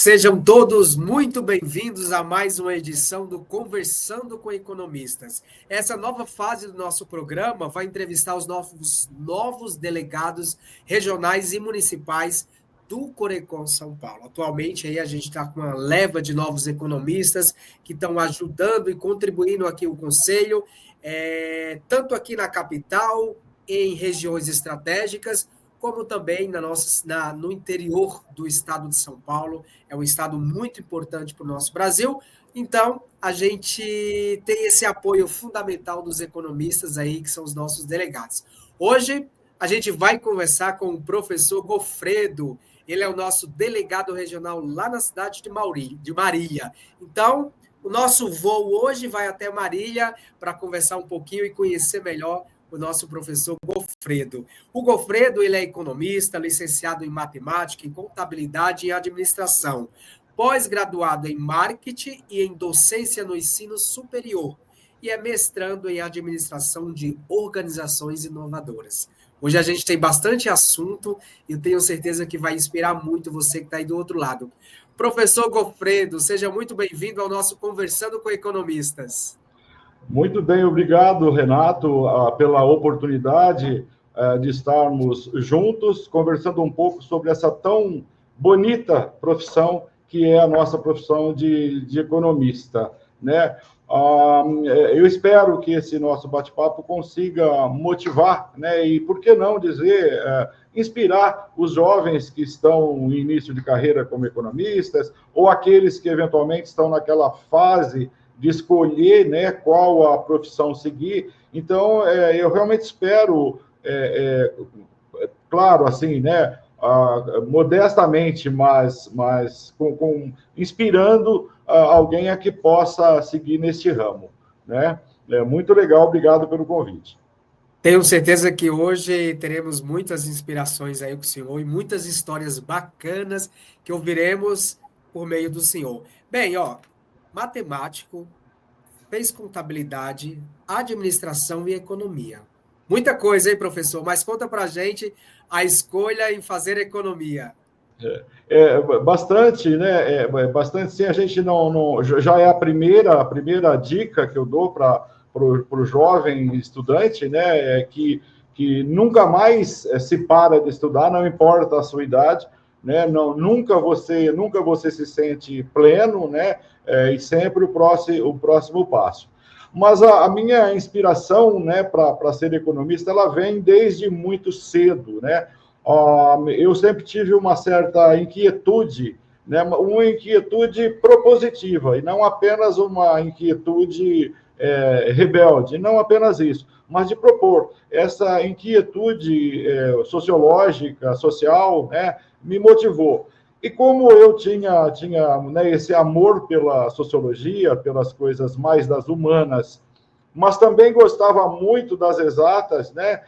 Sejam todos muito bem-vindos a mais uma edição do Conversando com Economistas. Essa nova fase do nosso programa vai entrevistar os novos delegados regionais e municipais do Corecon São Paulo. Atualmente, aí a gente está com uma leva de novos economistas que estão ajudando e contribuindo aqui o Conselho, tanto aqui na capital, em regiões estratégicas, como também no interior do estado de São Paulo. É um estado muito importante para o nosso Brasil. Então, a gente tem esse apoio fundamental dos economistas aí, que são os nossos delegados. Hoje, a gente vai conversar com o professor Gofredo. Ele é o nosso delegado regional lá na cidade de Marília. Então, o nosso voo hoje vai até Marília para conversar um pouquinho e conhecer melhor o nosso professor Gofredo. O Gofredo, ele é economista, licenciado em matemática, em contabilidade e em administração, pós-graduado em marketing e em docência no ensino superior, e é mestrando em administração de organizações inovadoras. Hoje a gente tem bastante assunto e eu tenho certeza que vai inspirar muito você que está aí do outro lado. Professor Gofredo, seja muito bem-vindo ao nosso Conversando com Economistas. Muito bem, obrigado, Renato, pela oportunidade de estarmos juntos, conversando um pouco sobre essa tão bonita profissão que é a nossa profissão de economista, né? Eu espero que esse nosso bate-papo consiga motivar, né? E, por que não dizer, inspirar os jovens que estão no início de carreira como economistas, ou aqueles que eventualmente estão naquela fase de escolher, né, qual a profissão seguir. Então, eu realmente espero, claro, assim, né, modestamente, mas inspirando alguém a que possa seguir neste ramo, né? Muito legal, obrigado pelo convite. Tenho certeza que hoje teremos muitas inspirações aí com o senhor e muitas histórias bacanas que ouviremos por meio do senhor. Bem, matemático, fez contabilidade, administração e economia. Muita coisa, hein, professor? Mas conta pra gente a escolha em fazer economia. Bastante, né? Bastante, sim. A gente não já é a primeira dica que eu dou para o jovem estudante, né? Que nunca mais se para de estudar, não importa a sua idade, né? Nunca você se sente pleno, né? E sempre o próximo passo. Mas a minha inspiração, né, para ser economista, ela vem desde muito cedo, né? Eu sempre tive uma certa inquietude, né, uma inquietude propositiva, e não apenas uma inquietude rebelde, não apenas isso, mas de propor. Essa inquietude sociológica, social, né, me motivou. E como eu tinha né, esse amor pela sociologia, pelas coisas mais das humanas, mas também gostava muito das exatas, né?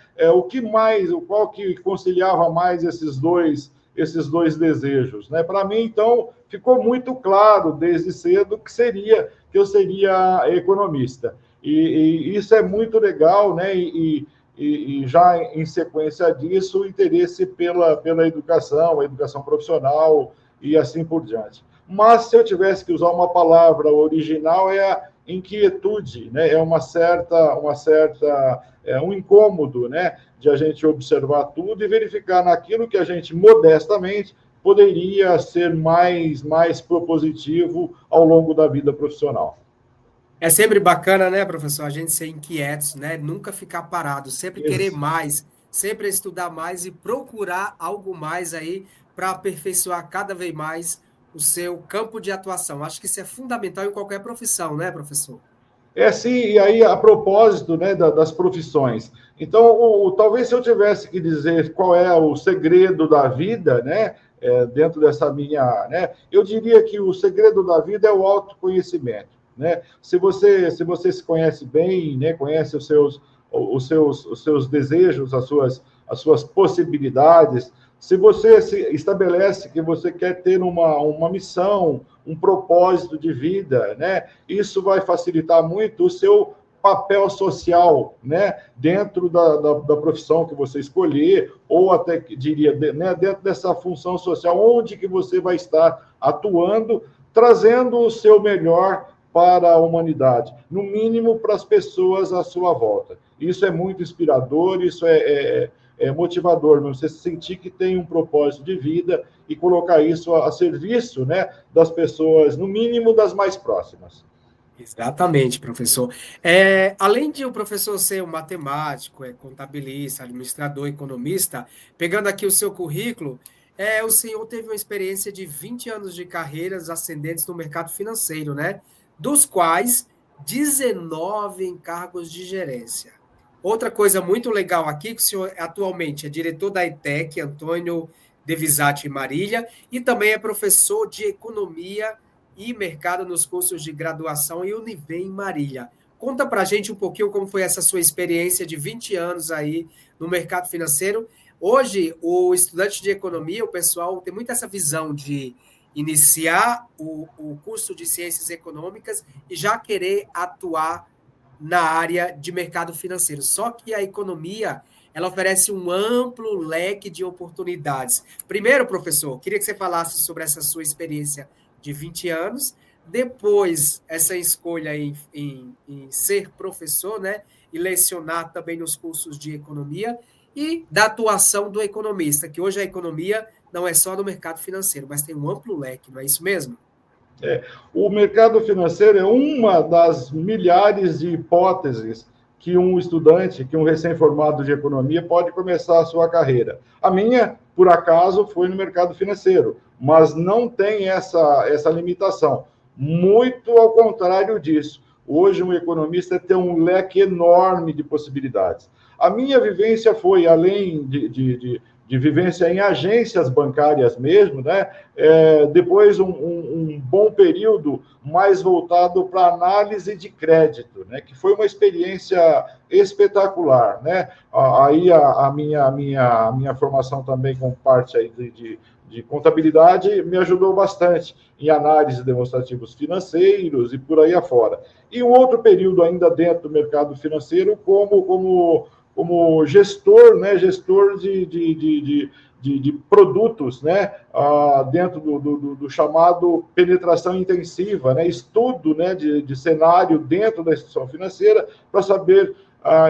Qual que conciliava mais esses dois desejos, né? Para mim, então, ficou muito claro desde cedo que eu seria economista. E isso é muito legal, né? E já em sequência disso, o interesse pela educação, a educação profissional e assim por diante. Mas se eu tivesse que usar uma palavra original, é a inquietude, né? É um incômodo, né? De a gente observar tudo e verificar naquilo que a gente modestamente poderia ser mais propositivo ao longo da vida profissional. É sempre bacana, né, professor, a gente ser inquietos, né? Nunca ficar parado, sempre querer mais, sempre estudar mais e procurar algo mais aí para aperfeiçoar cada vez mais o seu campo de atuação. Acho que isso é fundamental em qualquer profissão, né, professor? Sim, e aí, a propósito, né, das profissões. Então, talvez se eu tivesse que dizer qual é o segredo da vida, né, dentro dessa minha, né, eu diria que o segredo da vida é o autoconhecimento, né? Se você se conhece bem, né, conhece os seus desejos, as suas possibilidades, se você se estabelece que você quer ter uma missão, um propósito de vida, né? Isso vai facilitar muito o seu papel social, né, dentro da profissão que você escolher, ou até, diria, né, dentro dessa função social, onde que você vai estar atuando, trazendo o seu melhor para a humanidade, no mínimo para as pessoas à sua volta. Isso é muito inspirador, isso é motivador, você sentir que tem um propósito de vida e colocar isso a serviço, né, das pessoas, no mínimo das mais próximas. Exatamente, professor. Além de o professor ser um matemático, contabilista, administrador, economista, pegando aqui o seu currículo, o senhor teve uma experiência de 20 anos de carreiras ascendentes no mercado financeiro, né? Dos quais 19 em cargos de gerência. Outra coisa muito legal aqui, que o senhor atualmente é diretor da ETEC, Antônio Devisati Marília, e também é professor de economia e mercado nos cursos de graduação e Univem Marília. Conta para a gente um pouquinho como foi essa sua experiência de 20 anos aí no mercado financeiro. Hoje, o estudante de economia, o pessoal tem muito essa visão de iniciar o curso de ciências econômicas e já querer atuar na área de mercado financeiro. Só que a economia, ela oferece um amplo leque de oportunidades. Primeiro, professor, queria que você falasse sobre essa sua experiência de 20 anos, depois essa escolha em ser professor, né, e lecionar também nos cursos de economia, e da atuação do economista, que hoje a economia não é só no mercado financeiro, mas tem um amplo leque, não é isso mesmo? O mercado financeiro é uma das milhares de hipóteses que um estudante, que um recém-formado de economia pode começar a sua carreira. A minha, por acaso, foi no mercado financeiro, mas não tem essa limitação. Muito ao contrário disso. Hoje, um economista tem um leque enorme de possibilidades. A minha vivência foi, além de vivência em agências bancárias mesmo, né? Depois um bom período mais voltado para análise de crédito, né? Que foi uma experiência espetacular, né? Aí a minha formação também com parte aí de contabilidade me ajudou bastante em análise de demonstrativos financeiros e por aí afora. E um outro período ainda dentro do mercado financeiro como gestor, né, gestor de produtos, né, dentro do chamado penetração intensiva, né, estudo, né, de cenário dentro da instituição financeira para saber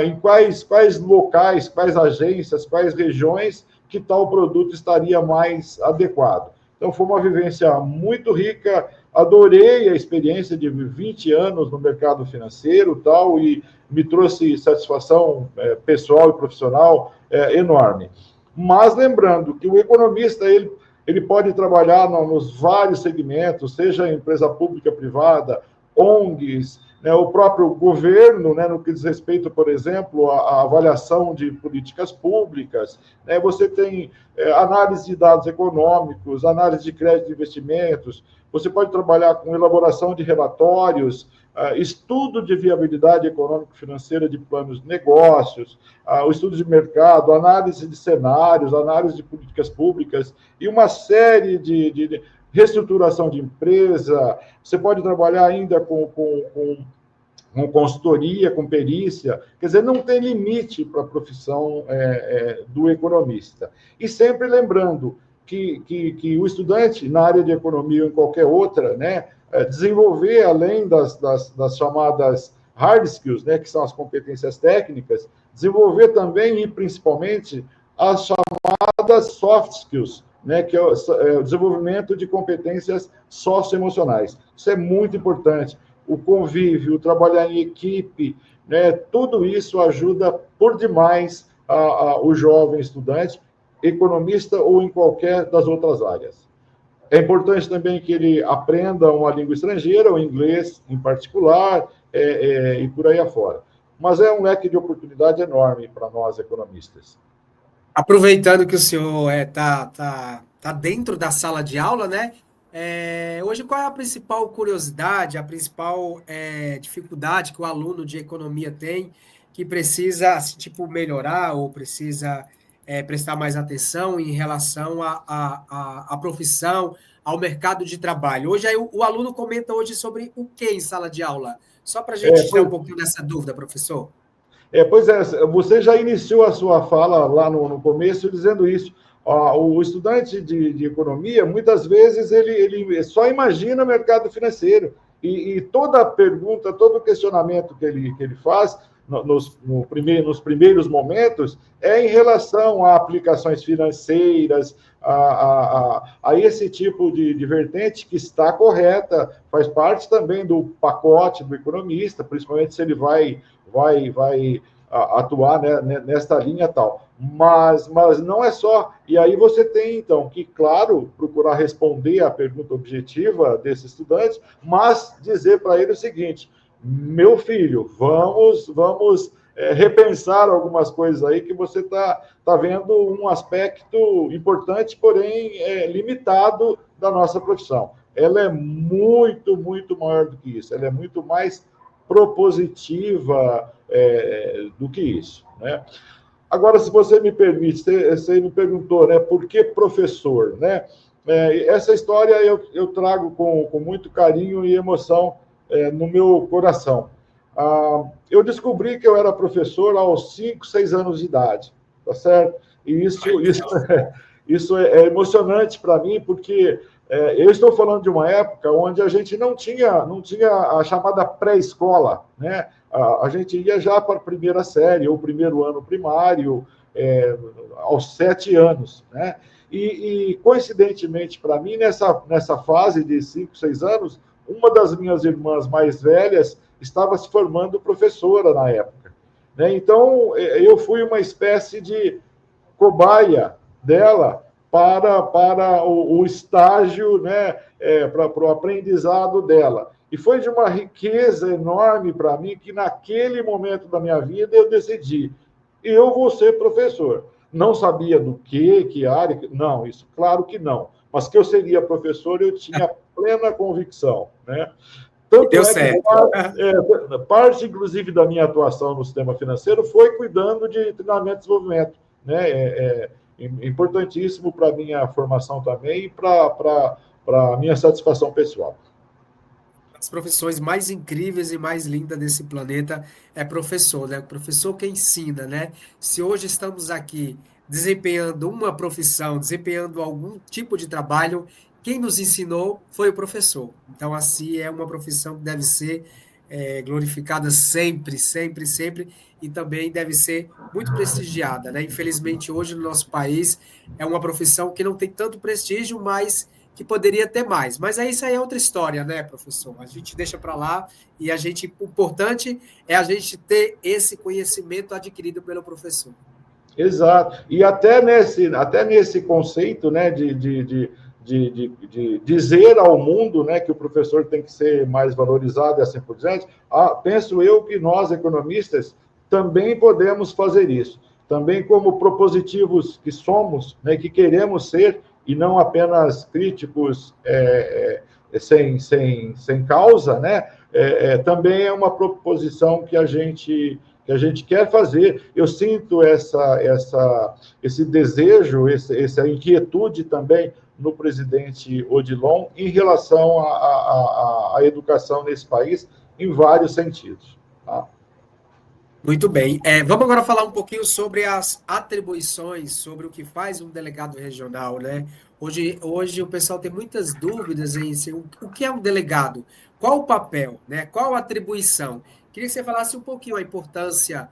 em quais locais, quais agências, quais regiões que tal produto estaria mais adequado. Então, foi uma vivência muito rica, adorei a experiência de 20 anos no mercado financeiro tal, e me trouxe satisfação pessoal e profissional enorme. Mas lembrando que o economista, ele pode trabalhar nos vários segmentos, seja empresa pública, privada, ONGs, né, o próprio governo, né, no que diz respeito, por exemplo, à avaliação de políticas públicas, né, você tem análise de dados econômicos, análise de crédito de investimentos, você pode trabalhar com elaboração de relatórios, estudo de viabilidade econômico-financeira de planos de negócios, o estudo de mercado, análise de cenários, análise de políticas públicas e uma série de reestruturação de empresa. Você pode trabalhar ainda com consultoria, com perícia, quer dizer, não tem limite para a profissão do economista. E sempre lembrando que o estudante, na área de economia ou em qualquer outra, né, desenvolver, além das chamadas hard skills, né, que são as competências técnicas, desenvolver também e principalmente as chamadas soft skills, né, que é o desenvolvimento de competências socioemocionais. Isso é muito importante. O convívio, o trabalhar em equipe, né, tudo isso ajuda por demais o jovem estudante, economista ou em qualquer das outras áreas. É importante também que ele aprenda uma língua estrangeira, o inglês em particular, e por aí afora. Mas é um leque de oportunidade enorme para nós, economistas. Aproveitando que o senhor tá dentro da sala de aula, né? Hoje, qual é a principal curiosidade, a principal dificuldade que o aluno de economia tem que precisa, assim, tipo, melhorar ou precisa prestar mais atenção em relação à profissão, ao mercado de trabalho? Hoje, aí, o aluno comenta hoje sobre o que em sala de aula? Só para a gente tirar Pois, um pouquinho dessa dúvida, professor. pois é, você já iniciou a sua fala lá no começo dizendo isso. O estudante de economia, muitas vezes, ele só imagina o mercado financeiro. E toda pergunta, todo questionamento que ele faz nos primeiros momentos é em relação a aplicações financeiras, a esse tipo de vertente que está correta, faz parte também do pacote do economista, principalmente se ele vai atuar, né, nesta linha tal. Mas não é só. E aí você tem, então, que, claro, procurar responder à pergunta objetiva desse estudante, mas dizer para ele o seguinte: meu filho, vamos repensar algumas coisas aí, que você tá vendo um aspecto importante, porém limitado da nossa profissão. Ela é muito, muito maior do que isso. Ela é muito mais propositiva do que isso, né? Agora, se você me permite, você me perguntou, né, por que professor, né? Essa história eu trago com muito carinho e emoção no meu coração. Eu descobri que eu era professor aos 5, 6 anos de idade, tá certo? E isso é emocionante para mim, porque eu estou falando de uma época onde a gente não tinha a chamada pré-escola, né? A gente ia já para a primeira série, ou primeiro ano primário, aos 7 anos, né? E coincidentemente para mim, nessa fase de 5, 6 anos, uma das minhas irmãs mais velhas estava se formando professora na época, né? Então, eu fui uma espécie de cobaia dela para o estágio, né, para o aprendizado dela. E foi de uma riqueza enorme para mim que, naquele momento da minha vida, eu decidi: eu vou ser professor. Não sabia do que área, não, isso claro que não. Mas que eu seria professor, eu tinha plena convicção, né? E Tanto deu é que certo. parte, inclusive, da minha atuação no sistema financeiro foi cuidando de treinamento e desenvolvimento, né? Importantíssimo para a minha formação também e para a minha satisfação pessoal. As profissões mais incríveis e mais lindas desse planeta é professor, né? O professor que ensina, né? Se hoje estamos aqui desempenhando uma profissão, desempenhando algum tipo de trabalho, quem nos ensinou foi o professor. Então, assim, é uma profissão que deve ser glorificada sempre, sempre, sempre, e também deve ser muito prestigiada, né? Infelizmente, hoje no nosso país é uma profissão que não tem tanto prestígio, mas que poderia ter mais. Mas aí isso aí é outra história, né, professor? A gente deixa para lá e o importante é a gente ter esse conhecimento adquirido pelo professor. Exato. E até nesse conceito, né, de dizer ao mundo, né, que o professor tem que ser mais valorizado e assim por diante, penso eu que nós, economistas, também podemos fazer isso. Também, como propositivos que somos, né, que queremos ser, e não apenas críticos sem causa, né, também é uma proposição que a gente quer fazer. Eu sinto esse desejo, essa inquietude também no presidente Odilon em relação à educação nesse país, em vários sentidos. Tá? Muito bem. Vamos agora falar um pouquinho sobre as atribuições, sobre o que faz um delegado regional, né? Hoje o pessoal tem muitas dúvidas em si, o que é um delegado, qual o papel, né? Qual a atribuição? Queria que você falasse um pouquinho a importância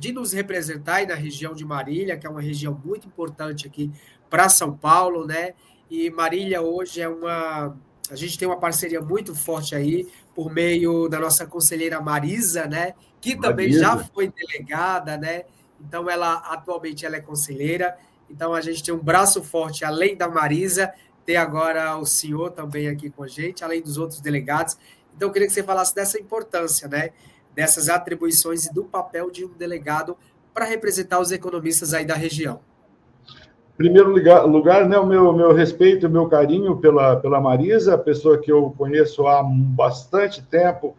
de nos representar aí na região de Marília, que é uma região muito importante aqui para São Paulo, né? E Marília hoje a gente tem uma parceria muito forte aí por meio da nossa conselheira Marisa, né? Que também já Marisa. foi delegada, né? Então, atualmente ela é conselheira. Então, a gente tem um braço forte, além da Marisa, tem agora o senhor também aqui com a gente, além dos outros delegados. Então, eu queria que você falasse dessa importância, né? Dessas atribuições e do papel de um delegado para representar os economistas aí da região. Em primeiro lugar, né, o meu respeito, o meu carinho pela Marisa, pessoa que eu conheço há bastante tempo,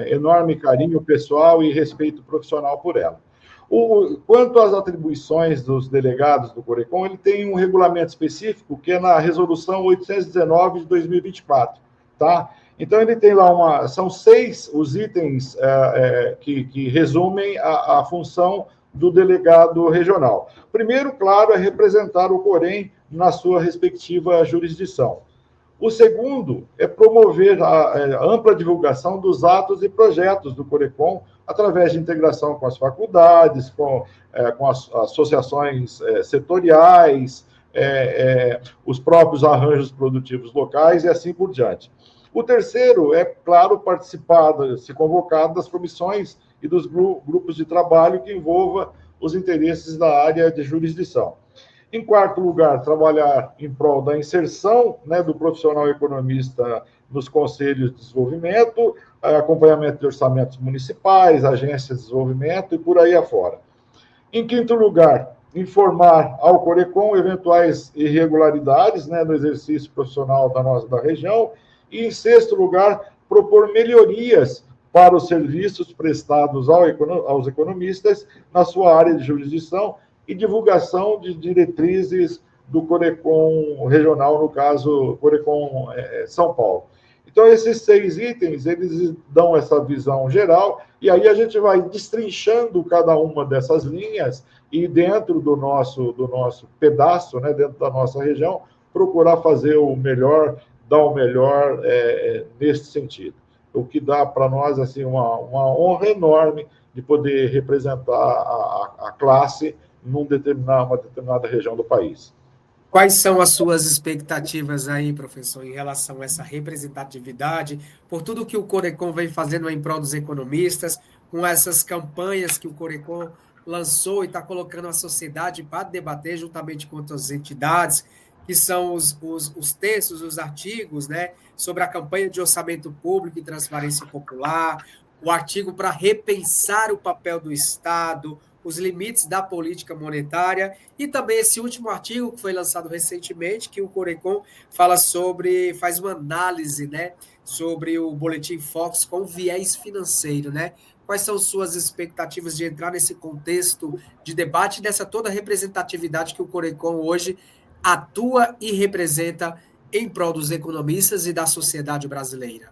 enorme carinho pessoal e respeito profissional por ela. Quanto às atribuições dos delegados do Corecon, ele tem um regulamento específico, que é na Resolução 819 de 2024, tá? Então, ele tem lá são 6 os itens que resumem a função do delegado regional. Primeiro, claro, é representar o Corém na sua respectiva jurisdição. O segundo é promover a ampla divulgação dos atos e projetos do Corecon através de integração com as faculdades, com as associações setoriais, os próprios arranjos produtivos locais e assim por diante. O terceiro é, claro, participar, se convocar das comissões e dos grupos de trabalho que envolva os interesses da área de jurisdição. Em quarto lugar, trabalhar em prol da inserção, né, do profissional economista nos conselhos de desenvolvimento, acompanhamento de orçamentos municipais, agências de desenvolvimento e por aí afora. Em quinto lugar, informar ao Corecon eventuais irregularidades, né, no exercício profissional da região. E, em sexto lugar, propor melhorias para os serviços prestados aos economistas na sua área de jurisdição e divulgação de diretrizes do Corecon regional, no caso, Corecon São Paulo. Então, esses 6 itens, eles dão essa visão geral, e aí a gente vai destrinchando cada uma dessas linhas e dentro do nosso pedaço, né, dentro da nossa região, procurar fazer o melhor, dar o melhor nesse sentido. O que dá para nós assim, uma honra enorme de poder representar a classe numa determinada região do país. Quais são as suas expectativas aí, professor, em relação a essa representatividade, por tudo que o Corecon vem fazendo em prol dos economistas, com essas campanhas que o Corecon lançou e está colocando a sociedade para debater juntamente com outras entidades, que são os textos, os artigos, né, sobre a campanha de orçamento público e transparência popular, o artigo para repensar o papel do Estado, os limites da política monetária, e também esse último artigo que foi lançado recentemente, que o Corecon faz uma análise, né, sobre o Boletim Focus com viés financeiro, né? Quais são suas expectativas de entrar nesse contexto de debate, dessa toda representatividade que o Corecon hoje atua e representa em prol dos economistas e da sociedade brasileira?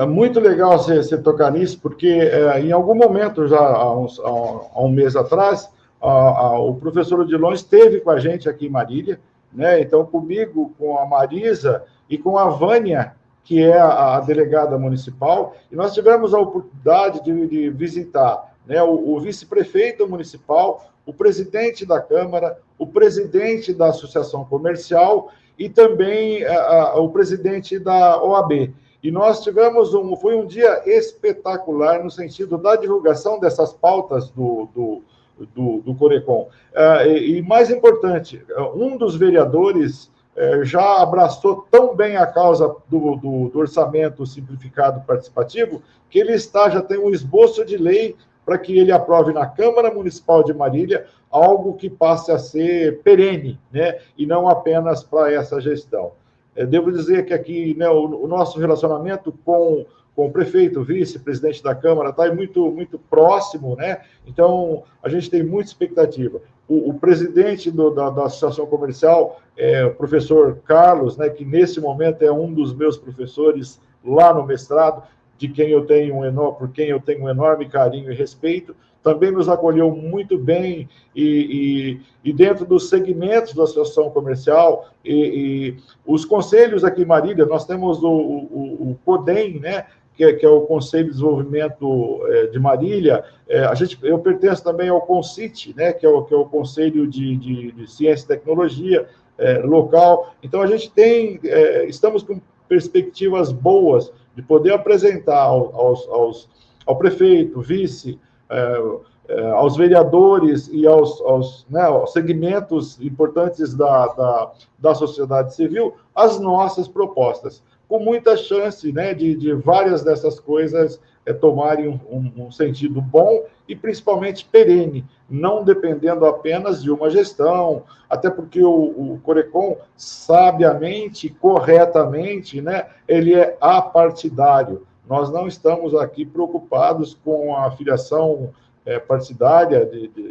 É muito legal você tocar nisso, porque em algum momento, já há um mês atrás, o professor Odilon esteve com a gente aqui em Marília, né? Então, comigo, com a Marisa e com a Vânia, que é a delegada municipal, e nós tivemos a oportunidade de visitar, né, o vice-prefeito municipal, o presidente da Câmara, o presidente da Associação Comercial e também o presidente da OAB. E nós tivemos foi um dia espetacular no sentido da divulgação dessas pautas do Corecon. E mais importante, um dos vereadores já abraçou tão bem a causa do orçamento simplificado participativo que ele já tem um esboço de lei para que ele aprove na Câmara Municipal de Marília algo que passe a ser perene, né, e não apenas para essa gestão. Devo dizer que aqui, né, o nosso relacionamento com o prefeito, o vice-presidente da Câmara, está muito, muito próximo, né? Então, a gente tem muita expectativa. O presidente da Associação Comercial, o professor Carlos, né, que nesse momento é um dos meus professores lá no mestrado, por quem eu tenho um enorme carinho e respeito, também nos acolheu muito bem e dentro dos segmentos da Associação Comercial e os conselhos aqui em Marília, nós temos o CODEM, né, que é o Conselho de Desenvolvimento de Marília. Eu pertenço também ao CONCIT, né, que é o Conselho de Ciência e Tecnologia local. Então, a gente estamos com perspectivas boas de poder apresentar ao prefeito, vice, aos vereadores e aos segmentos importantes da sociedade civil as nossas propostas, com muita chance, né, de várias dessas coisas tomarem um sentido bom e principalmente perene, não dependendo apenas de uma gestão, até porque o Corecon, sabiamente, corretamente, né, ele é apartidário. Nós não estamos aqui preocupados com a filiação partidária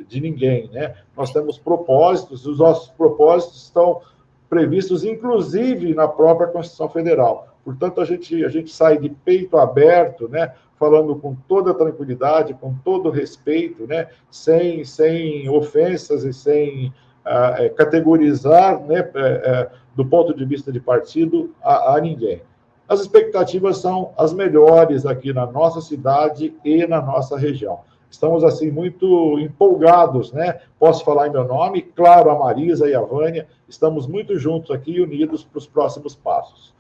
de ninguém, né? Nós temos propósitos, os nossos propósitos estão previstos, inclusive, na própria Constituição Federal. Portanto, a gente sai de peito aberto, né, falando com toda tranquilidade, com todo respeito, né, sem ofensas e sem categorizar, né, do ponto de vista de partido, a ninguém. As expectativas são as melhores aqui na nossa cidade e na nossa região. Estamos, assim, muito empolgados, né? Posso falar em meu nome, claro, a Marisa e a Vânia, estamos muito juntos aqui e unidos para os próximos passos.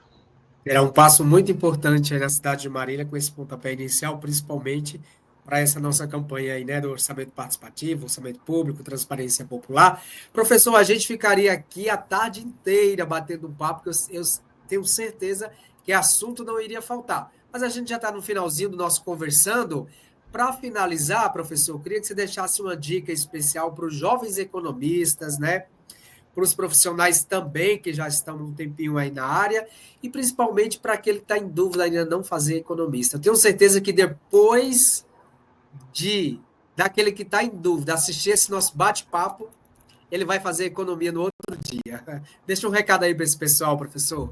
Será um passo muito importante aí na cidade de Marília, com esse pontapé inicial, principalmente para essa nossa campanha aí, né, do orçamento participativo, orçamento público, transparência popular. Professor, a gente ficaria aqui a tarde inteira batendo um papo, porque eu tenho certeza que assunto não iria faltar. Mas a gente já está no finalzinho do nosso conversando. Para finalizar, professor, eu queria que você deixasse uma dica especial para os jovens economistas, né? Para os profissionais também, que já estão um tempinho aí na área, e principalmente para aquele que está em dúvida ainda não fazer economista. Eu tenho certeza que depois daquele que está em dúvida assistir esse nosso bate-papo, ele vai fazer economia no outro dia. Deixa um recado aí para esse pessoal, professor.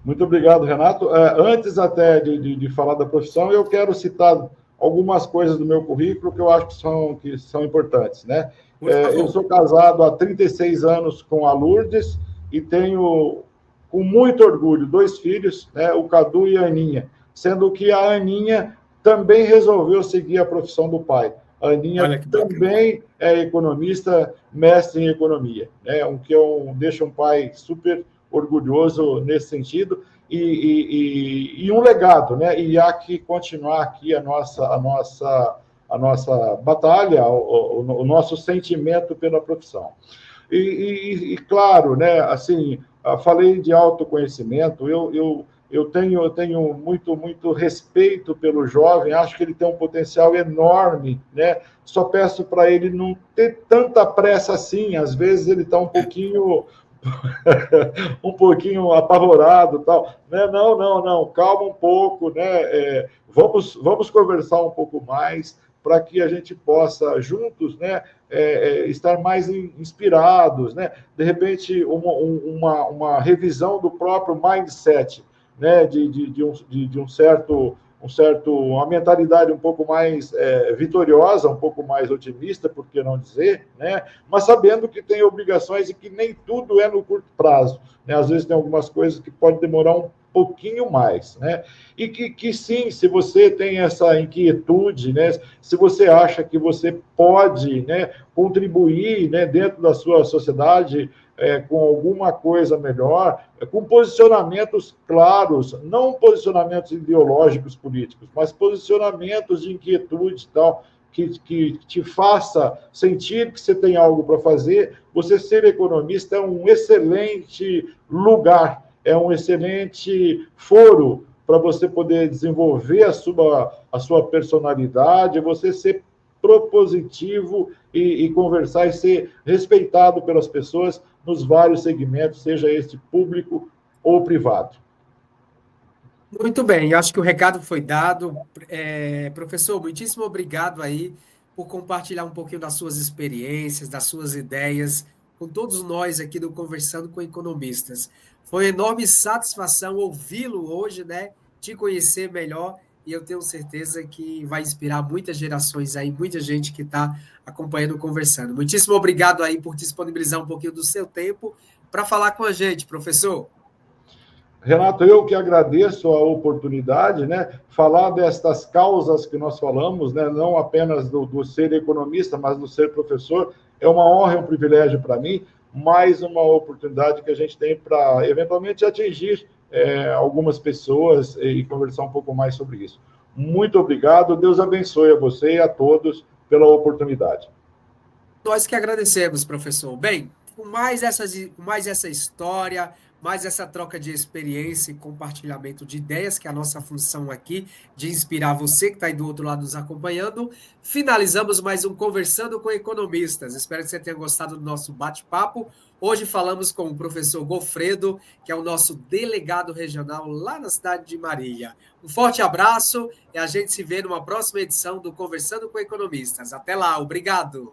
Muito obrigado, Renato. Antes até de falar da profissão, eu quero citar algumas coisas do meu currículo que eu acho que são importantes, né? Por Eu favor. sou casado há 36 anos com a Lourdes e tenho, com muito orgulho, 2 filhos, né? O Cadu e a Aninha, sendo que a Aninha também resolveu seguir a profissão do pai. A Aninha Olha que bacana. também é economista, mestre em economia, né? Deixa um pai super orgulhoso nesse sentido e um legado, né? E há que continuar aqui a nossa batalha, o nosso sentimento pela profissão. Claro, né? Assim, falei de autoconhecimento. Eu tenho muito respeito pelo jovem. Acho que ele tem um potencial enorme, né? Só peço para ele não ter tanta pressa assim. Às vezes ele está um pouquinho apavorado, tal, né? Não, calma um pouco, né? Vamos conversar um pouco mais para que a gente possa juntos, né, estar mais inspirados, né? De repente uma revisão do próprio mindset, né? De uma mentalidade um pouco mais vitoriosa, um pouco mais otimista, por que não dizer, né? Mas sabendo que tem obrigações e que nem tudo é no curto prazo, né? Às vezes tem algumas coisas que podem demorar um pouquinho mais, né? E que sim, se você tem essa inquietude, né? Se você acha que você pode, né, contribuir, né, dentro da sua sociedade com alguma coisa melhor, com posicionamentos claros, não posicionamentos ideológicos políticos, mas posicionamentos de inquietude e tal, que te faça sentir que você tem algo para fazer. Você ser economista é um excelente lugar, é um excelente foro para você poder desenvolver a sua personalidade, você ser propositivo e conversar e ser respeitado pelas pessoas nos vários segmentos, seja este público ou privado. Muito bem, eu acho que o recado foi dado. Professor, muitíssimo obrigado aí por compartilhar um pouquinho das suas experiências, das suas ideias, com todos nós aqui do Conversando com Economistas. Foi uma enorme satisfação ouvi-lo hoje, né? Te conhecer melhor, e eu tenho certeza que vai inspirar muitas gerações aí, muita gente que está acompanhando o Conversando. Muitíssimo obrigado aí por disponibilizar um pouquinho do seu tempo para falar com a gente, professor. Renato, eu que agradeço a oportunidade, né? Falar destas causas que nós falamos, né? Não apenas do ser economista, mas do ser professor, é uma honra e um privilégio para mim, mais uma oportunidade que a gente tem para, eventualmente, atingir algumas pessoas e conversar um pouco mais sobre isso. Muito obrigado, Deus abençoe a você e a todos pela oportunidade. Nós que agradecemos, professor. Bem, com mais essa história, mais essa troca de experiência e compartilhamento de ideias, que é a nossa função aqui, de inspirar você que está aí do outro lado nos acompanhando, finalizamos mais um Conversando com Economistas. Espero que você tenha gostado do nosso bate-papo. Hoje falamos com o professor Gofredo, que é o nosso delegado regional lá na cidade de Marília. Um forte abraço e a gente se vê numa próxima edição do Conversando com Economistas. Até lá, obrigado!